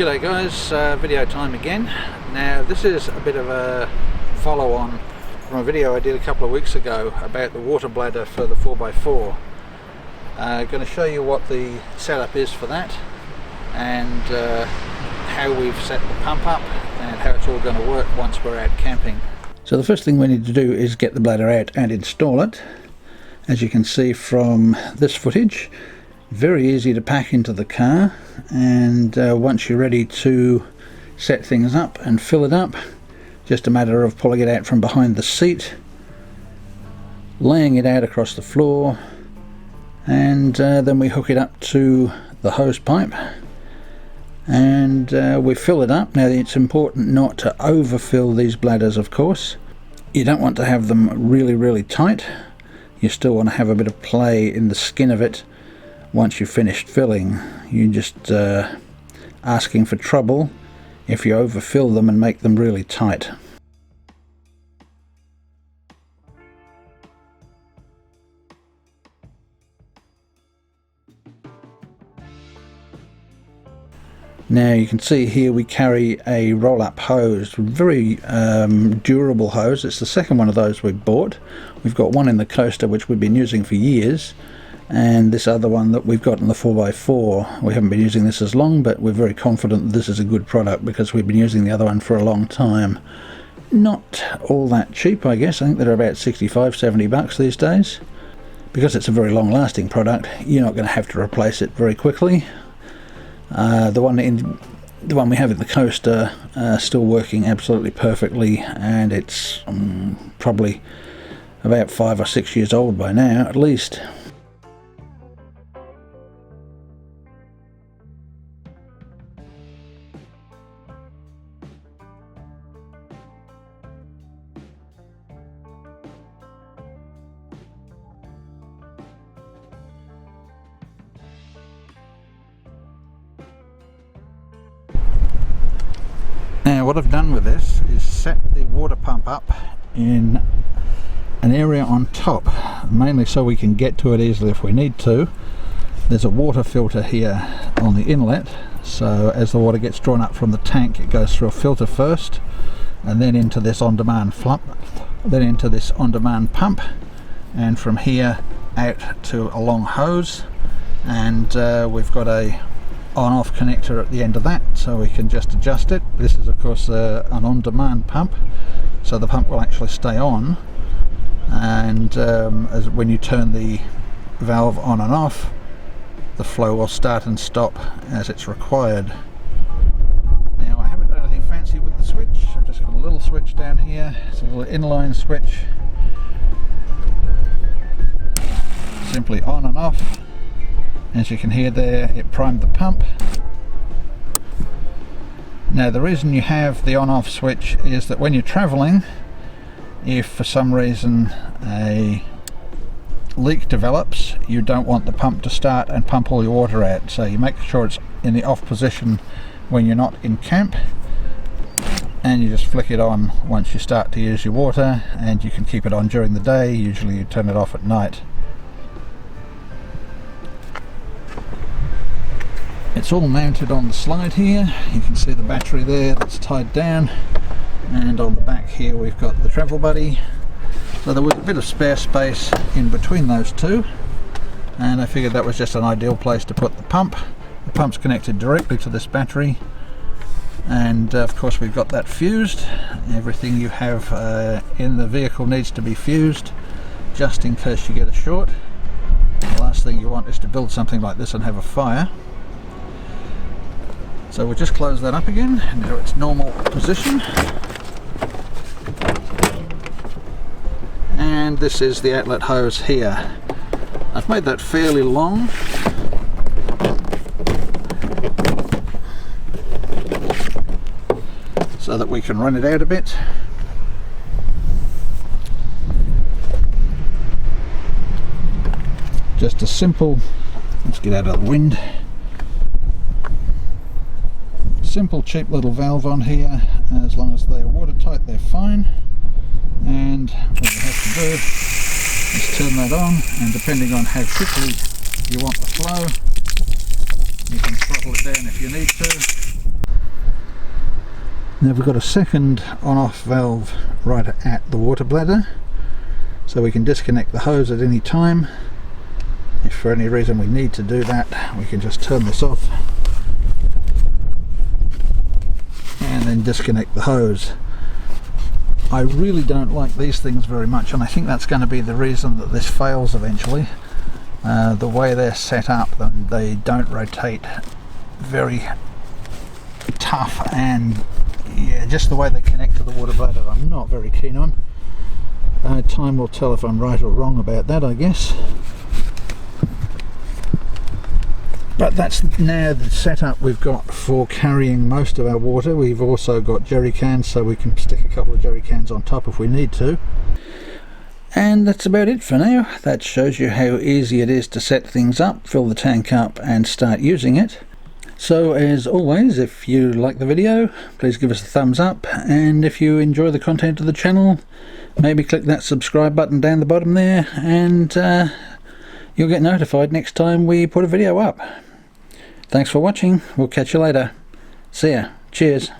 G'day guys, video time again. Now this is a bit of a follow on from a video I did a couple of weeks ago about the water bladder for the 4x4. Going to show you what the setup is for that and how we've set the pump up and how it's all going to work once we're out camping. So the first thing we need to do is get the bladder out and install it. As you can see from this footage, very easy to pack into the car, and once you're ready to set things up and fill it up, just a matter of pulling it out from behind the seat, laying it out across the floor, and then we hook it up to the hose pipe and we fill it up. Now it's important not to overfill these bladders, of course. You don't want to have them really tight. You still want to have a bit of play in the skin of it. Once you've finished filling, you're just asking for trouble if you overfill them and make them really tight. Now you can see here we carry a roll-up hose, very durable hose. It's the second one of those we've bought. We've got one in the coaster which we've been using for years, and this other one that we've got in the 4x4. We haven't been using this as long, but we're very confident that this is a good product because we've been using the other one for a long time. Not all that cheap, I guess. I think they're about 65-70 bucks these days. Because it's a very long-lasting product, you're not going to have to replace it very quickly. The one we have in the coaster still working absolutely perfectly, and it's probably about 5 or 6 years old by now at least. Now what I've done with this is set the water pump up in an area on top, mainly so we can get to it easily if we need to. There's a water filter here on the inlet, so as the water gets drawn up from the tank it goes through a filter first and then into this on-demand pump, and from here out to a long hose, and we've got a on-off connector at the end of that, so we can just adjust it. This is of course an on-demand pump, so the pump will actually stay on, and when you turn the valve on and off, the flow will start and stop as it's required. Now I haven't done anything fancy with the switch. I've just got a little switch down here. It's a little inline switch, simply on and off. As you can hear there, it primed the pump. Now the reason you have the on-off switch is that when you're travelling, if for some reason a leak develops, you don't want the pump to start and pump all your water out, so you make sure it's in the off position when you're not in camp, and you just flick it on once you start to use your water, and you can keep it on during the day. Usually you turn it off at night. It's all mounted on the slide here. You can see the battery there that's tied down, and on the back here we've got the travel buddy. So there was a bit of spare space in between those two, and I figured that was just an ideal place to put the pump. The pump's connected directly to this battery, and of course we've got that fused. Everything you have in the vehicle needs to be fused just in case you get a short. The last thing you want is to build something like this and have a fire. So we'll just close that up again into its normal position. And this is the outlet hose here. I've made that fairly long, so that we can run it out a bit. Just a simple, let's get out of the wind. Simple cheap little valve on here. As long as they're watertight they're fine, and what you have to do is turn that on, and depending on how quickly you want the flow, you can throttle it down if you need to. Now we've got a second on-off valve right at the water bladder, so we can disconnect the hose at any time. If for any reason we need to do that, we can just turn this off and then disconnect the hose. I really don't like these things very much, and I think that's going to be the reason that this fails eventually. The way they're set up, they don't rotate very tough, and yeah, just the way they connect to the water bladder I'm not very keen on. Time will tell if I'm right or wrong about that, I guess. But that's now the setup we've got for carrying most of our water. We've also got jerry cans, so we can stick a couple of jerry cans on top if we need to. And that's about it for now. That shows you how easy it is to set things up, fill the tank up and start using it. So as always, if you like the video, please give us a thumbs up, and if you enjoy the content of the channel, maybe click that subscribe button down the bottom there, and you'll get notified next time we put a video up. Thanks for watching. We'll catch you later. See ya. Cheers.